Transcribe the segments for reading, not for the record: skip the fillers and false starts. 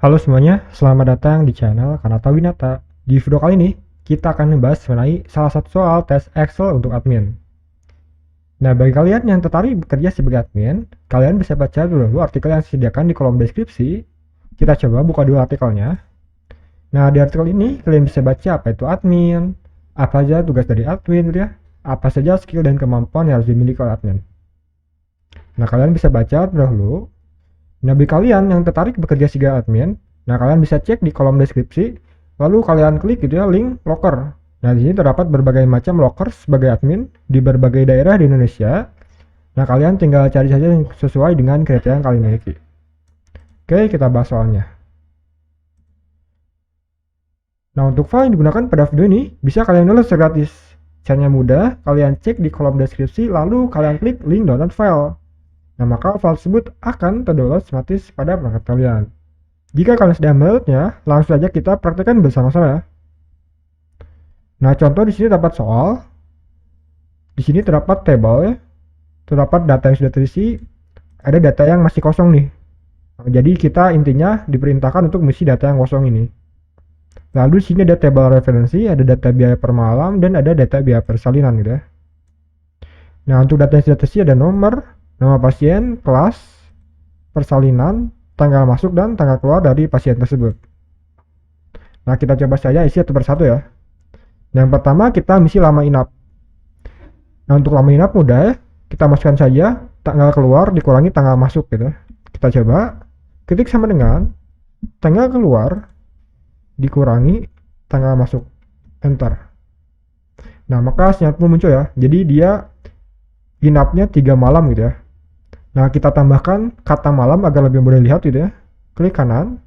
Halo semuanya, selamat datang di channel Kanata Winata. Di video kali ini, kita akan membahas mengenai salah satu soal tes Excel untuk admin. Nah, bagi kalian yang tertarik bekerja sebagai admin, kalian bisa baca dulu artikel yang disediakan di kolom deskripsi. Kita coba buka dulu artikelnya. Nah, di artikel ini, kalian bisa baca apa itu admin, apa saja tugas dari admin, gitu ya, apa saja skill dan kemampuan yang harus dimiliki oleh admin. Nah, kalian bisa baca dulu. Nah, bagi kalian yang tertarik bekerja sebagai admin, nah kalian bisa cek di kolom deskripsi, lalu kalian klik gitu ya link locker. Nah, di sini terdapat berbagai macam locker sebagai admin di berbagai daerah di Indonesia. Nah, kalian tinggal cari saja yang sesuai dengan kriteria yang kalian miliki. Oke, kita bahas soalnya. Nah, untuk file yang digunakan pada video ini bisa kalian download secara gratis. Caranya mudah, kalian cek di kolom deskripsi, lalu kalian klik link download file. Nah, maka file tersebut akan terdownload otomatis pada perangkat kalian. Jika kalian sudah mendownloadnya, langsung saja kita praktekkan bersama-sama ya. Nah, contoh di sini terdapat soal. Di sini terdapat table ya. Terdapat data yang sudah terisi, ada data yang masih kosong nih. Nah, jadi kita intinya diperintahkan untuk mengisi data yang kosong ini. Lalu di sini ada table referensi, ada data biaya per malam, dan ada data biaya persalinan gitu ya. Nah, untuk data yang sudah terisi ada nomor, nama pasien, kelas, persalinan, tanggal masuk dan tanggal keluar dari pasien tersebut. Nah, kita coba saja isi satu persatu ya. Yang pertama kita misi lama inap. Nah, untuk lama inap mudah ya. Kita masukkan saja tanggal keluar dikurangi tanggal masuk gitu. Kita coba ketik sama dengan tanggal keluar dikurangi tanggal masuk. Enter. Nah, maka sinyal pun muncul ya. Jadi dia inapnya 3 malam gitu ya. Nah, kita tambahkan kata malam agar lebih mudah dilihat gitu ya. Klik kanan,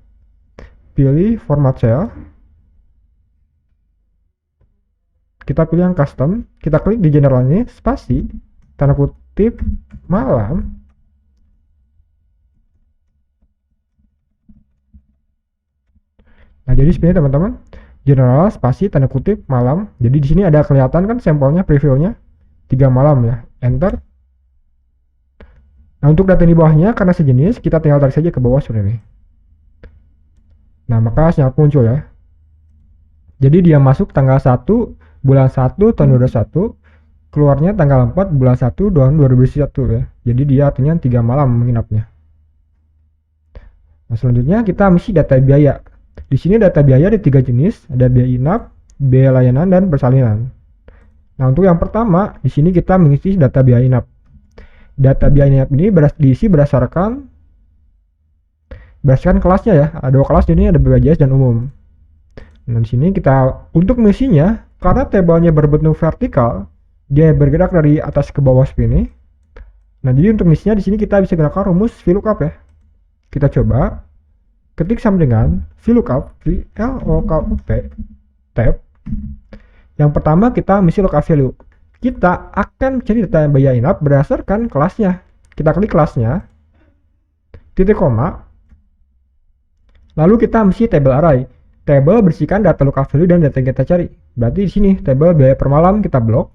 pilih format cell. Kita pilih yang custom, kita klik di general ini, spasi, tanda kutip, malam. Nah, jadi sebenarnya teman-teman, general, spasi, tanda kutip, malam. Jadi di sini ada kelihatan kan sampelnya, previewnya, 3 malam ya. Enter. Nah, untuk data di bawahnya karena sejenis, kita tinggal tarik saja ke bawah seperti ini. Nah, maka sinyal muncul ya. Jadi dia masuk tanggal 1 bulan 1 tahun 2021, keluarnya tanggal 4 bulan 1 tahun 2021 ya. Jadi dia artinya 3 malam menginapnya. Nah, selanjutnya kita mengisi data biaya. Di sini data biaya ada 3 jenis, ada biaya inap, biaya layanan, dan persalinan. Nah, untuk yang pertama, di sini kita mengisi data biaya inap. Data biaya inap ini diisi berdasarkan kelasnya ya. Ada 2 kelas, ini ada BPJS dan umum. Nah, di sini kita untuk mengisinya, karena tabelnya berbentuk vertikal, dia bergerak dari atas ke bawah seperti ini. Nah, jadi untuk mengisinya di sini kita bisa gunakan rumus VLOOKUP ya. Kita coba ketik sama dengan VLOOKUP, VLOOKUP tab. Yang pertama kita mengisi lookup value. Kita akan mencari data biaya inap berdasarkan kelasnya. Kita klik kelasnya, titik koma, lalu kita mengisi table array. Table bersihkan data lookup value dan data yang kita cari. Berarti di sini table biaya per malam kita blok.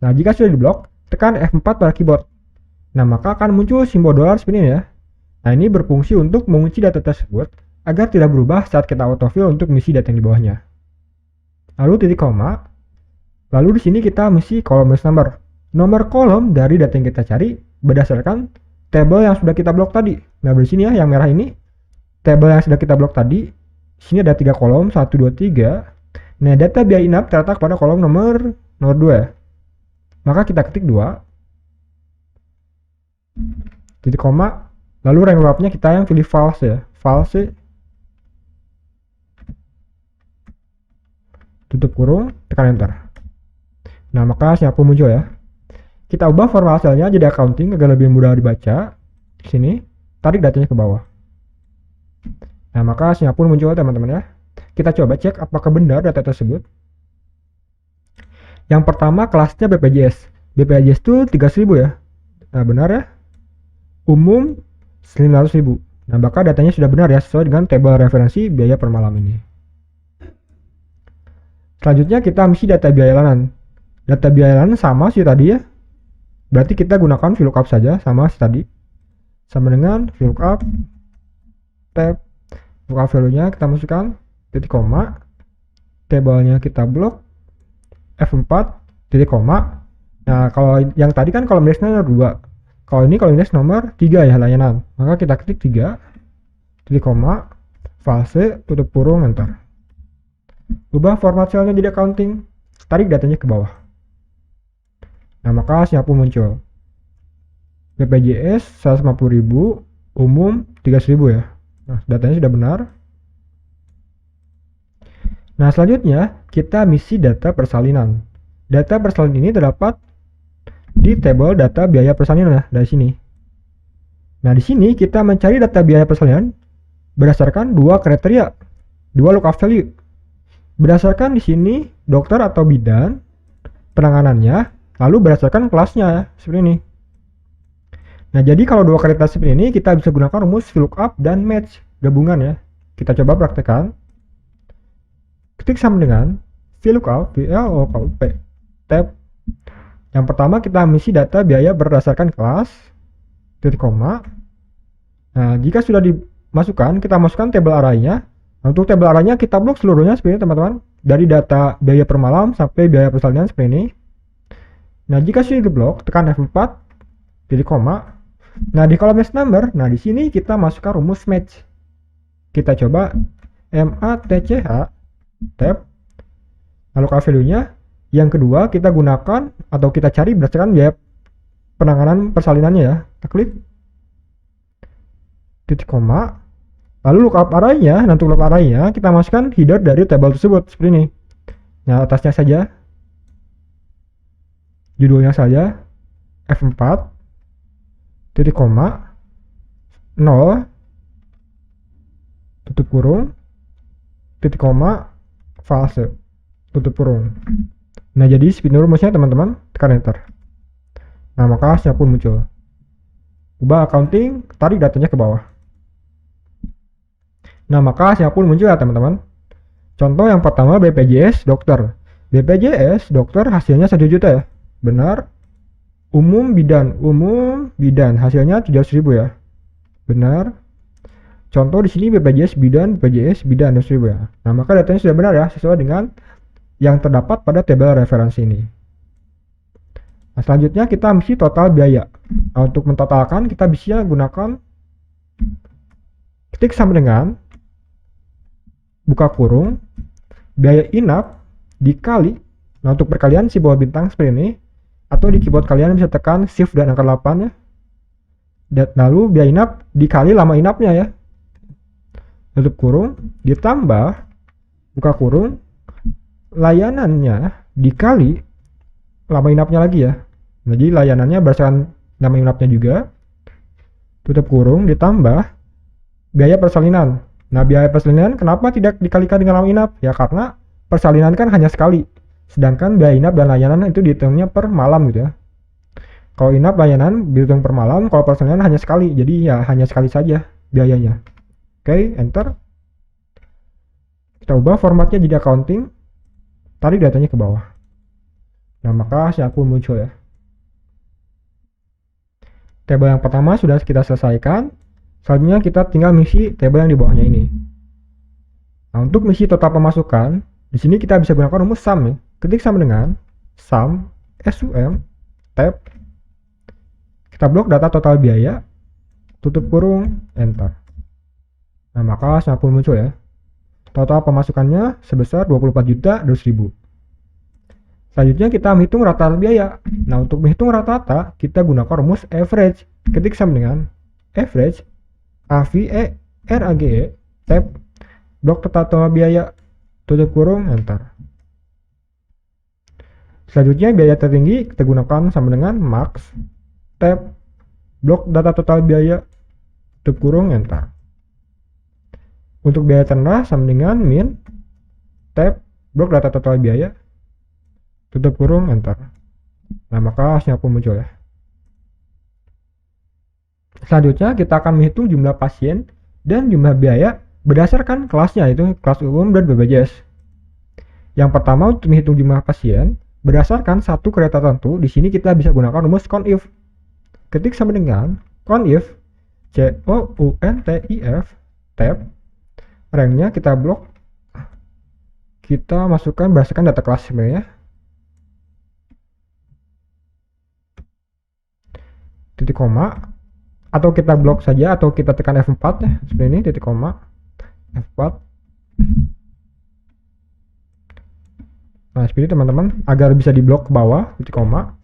Nah, jika sudah diblok, tekan F4 pada keyboard. Nah, maka akan muncul simbol dolar seperti ini ya. Nah, ini berfungsi untuk mengunci data tersebut agar tidak berubah saat kita autofill untuk mengisi data yang di bawahnya. Lalu titik koma. Lalu di sini kita mengisi kolom number. Nomor kolom dari data yang kita cari berdasarkan table yang sudah kita blok tadi. Nah, di sini ya yang merah ini table yang sudah kita blok tadi. Di sini ada 3 kolom, 1 2 3. Nah, data biaya inap terletak pada kolom nomor 2. Maka kita ketik 2. Titik koma. Lalu rank lookup-nya kita yang pilih false ya. False. Tutup kurung, tekan enter. Nah, maka sinyal pun muncul ya. Kita ubah format hasilnya jadi accounting agar lebih mudah dibaca. Di sini, tarik datanya ke bawah. Nah, maka sinyal pun muncul teman-teman ya. Kita coba cek apakah benar data tersebut. Yang pertama kelasnya BPJS. BPJS itu 3.000 ya. Nah, benar ya. Umum 900.000. Nah, maka datanya sudah benar ya sesuai dengan tabel referensi biaya per malam ini. Selanjutnya kita mengisi data biaya layanan. Data biaya layanan sama sih tadi ya. Berarti kita gunakan VLOOKUP saja sama tadi. sama dengan VLOOKUP tab, lookup value-nya kita masukkan titik koma, tabelnya kita blok F4 titik koma. Nah, kalau yang tadi kan kolom indeks nomor 2. Kalau ini kolom indeks nomor 3 ya layanan. Maka kita ketik 3 titik koma, fase, tutup kurung, enter. Ubah format selnya jadi accounting, tarik datanya ke bawah. Nah, maka hasilnya pun muncul. BPJS 150.000, umum 300.000 ya. Nah, datanya sudah benar. Nah, selanjutnya kita misi data persalinan. Data persalinan ini terdapat di tabel data biaya persalinan ya, dari sini. Nah, di sini kita mencari data biaya persalinan berdasarkan dua kriteria, dua lookup value. Berdasarkan di sini dokter atau bidan, penanganannya, lalu berdasarkan kelasnya ya, seperti ini. Nah, jadi kalau dua kriteria seperti ini kita bisa gunakan rumus VLOOKUP dan match gabungan ya. Kita coba praktekkan. Ketik sama dengan VLOOKUP, VLOOKUP tab. Yang pertama kita misi data biaya berdasarkan kelas, titik koma. Nah, jika sudah dimasukkan, kita masukkan tabel arraynya. Nah, untuk tabel arraynya kita blok seluruhnya seperti ini teman-teman. Dari data biaya per malam sampai biaya persalinan seperti ini. Nah, jika sudah diblok, tekan F4, titik koma. Nah, di kolom match number, nah di sini kita masukkan rumus match. Kita coba MATCH tab. Lalu value-nya yang kedua kita gunakan atau kita cari berdasarkan biaya penanganan persalinannya ya. Kita klik titik koma. Lalu lookup array-nya, untuk lookup array-nya kita masukkan header dari tabel tersebut seperti ini. Nah, atasnya saja, judulnya saja F4 titik koma 0 tutup kurung titik koma fase tutup kurung. Nah, jadi spin rumusnya teman-teman, tekan enter. Nah, maka hasilnya pun muncul. Ubah accounting, tarik datanya ke bawah. Nah, maka hasilnya pun muncul ya teman-teman. Contoh yang pertama BPJS dokter. BPJS dokter hasilnya 1 juta ya. Benar. Umum bidan hasilnya 700.000 ya. Benar. Contoh di sini BPJS bidan 200.000 ya. Nah, maka datanya sudah benar ya, sesuai dengan yang terdapat pada tabel referensi ini. Nah, selanjutnya kita misi total biaya. Nah, untuk mentotalkan kita bisa gunakan ketik sama dengan buka kurung biaya inap dikali. Nah, untuk perkalian si bawah bintang seperti ini, atau di keyboard kalian bisa tekan shift dan angka 8 ya. Dan lalu biaya inap dikali lama inapnya ya. Tutup kurung ditambah buka kurung layanannya dikali lama inapnya lagi ya. Nah, jadi layanannya berdasarkan lama inapnya juga. Tutup kurung ditambah biaya persalinan. Nah, biaya persalinan kenapa tidak dikalikan dengan lama inap? Ya karena persalinan kan hanya sekali. Sedangkan biaya inap dan layanan itu dihitungnya per malam gitu ya. Kalau inap layanan dihitung per malam, kalau persalinan hanya sekali. Jadi ya hanya sekali saja biayanya. Oke, enter. Kita ubah formatnya jadi accounting. Tarik datanya ke bawah. Nah, maka hasilnya pun muncul ya. Tabel yang pertama sudah kita selesaikan. Selanjutnya kita tinggal misi tabel yang di bawahnya ini. Nah, untuk misi total pemasukan, di sini kita bisa gunakan rumus sum ya. Ketik sama dengan sum SUM tab. Kita blok data total biaya, tutup kurung, enter. Nah, maka hasilnya pun muncul ya. Total pemasukannya sebesar 24.200.000. Selanjutnya kita menghitung rata-rata biaya. Nah, untuk menghitung rata-rata kita gunakan rumus average. Ketik sama dengan average AVE RAGE tab blok total biaya, tutup kurung, enter. Selanjutnya biaya tertinggi kita gunakan sama dengan max tab blok data total biaya, tutup kurung, enter. Untuk biaya terendah sama dengan min tab blok data total biaya, tutup kurung, enter. Nah, maka hasilnya pun muncul ya. Selanjutnya kita akan menghitung jumlah pasien dan jumlah biaya berdasarkan kelasnya, yaitu kelas umum dan BPJS. Yang pertama, untuk menghitung jumlah pasien berdasarkan satu kriteria tertentu, di sini kita bisa gunakan rumus CONIF. Ketik sama dengan CONIF COUNTIF tab, ranknya kita blok, kita masukkan berdasarkan data kelas sebenarnya, titik koma, atau kita blok saja atau kita tekan F4 ya, seperti ini, titik koma, F4. Nah, seperti teman-teman, agar bisa diblok ke bawah, titik koma,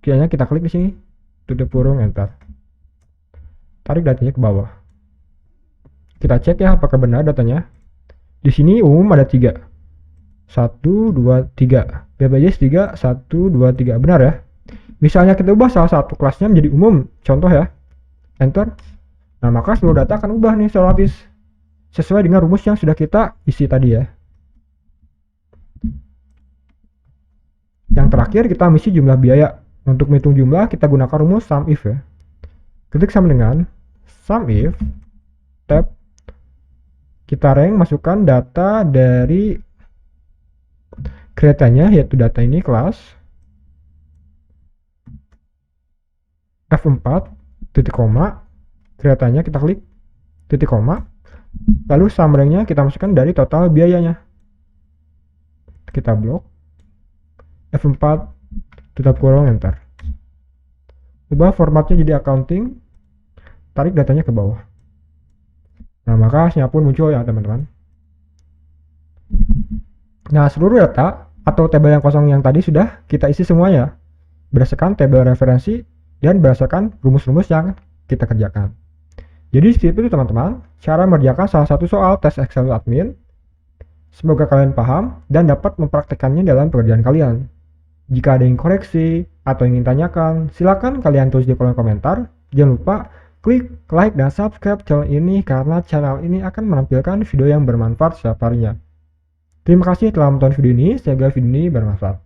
kiranya kita klik di sini, tutup kurung, enter. Tarik datanya ke bawah. Kita cek ya apakah benar datanya. Di sini umum ada 3. 1, 2, 3. BPJS 3, 1, 2, 3. Benar ya? Misalnya kita ubah salah satu kelasnya menjadi umum, contoh ya. Enter. Nah, maka seluruh data akan ubah nih otomatis sesuai dengan rumus yang sudah kita isi tadi ya. Yang terakhir kita mengisi jumlah biaya. Untuk menghitung jumlah kita gunakan rumus SUMIF ya. Ketik sama dengan SUMIF tab, kita rank masukkan data dari keretanya, yaitu data ini kelas F4 titik koma, keretanya kita klik titik koma, lalu sum ranknya kita masukkan dari total biayanya, kita blok F4 tutup kurung, enter. Ubah formatnya jadi accounting, tarik datanya ke bawah. Nah, maka hasilnya pun muncul ya teman-teman. Nah, seluruh data atau tabel yang kosong yang tadi sudah kita isi semuanya berdasarkan tabel referensi dan berdasarkan rumus-rumus yang kita kerjakan. Jadi seperti itu teman-teman, cara mengerjakan salah satu soal tes Excel admin. Semoga kalian paham dan dapat mempraktekannya dalam pekerjaan kalian. Jika ada yang koreksi atau ingin tanyakan, silakan kalian tulis di kolom komentar. Jangan lupa klik like dan subscribe channel ini karena channel ini akan menampilkan video yang bermanfaat setiap harinya. Terima kasih telah menonton video ini, semoga video ini bermanfaat.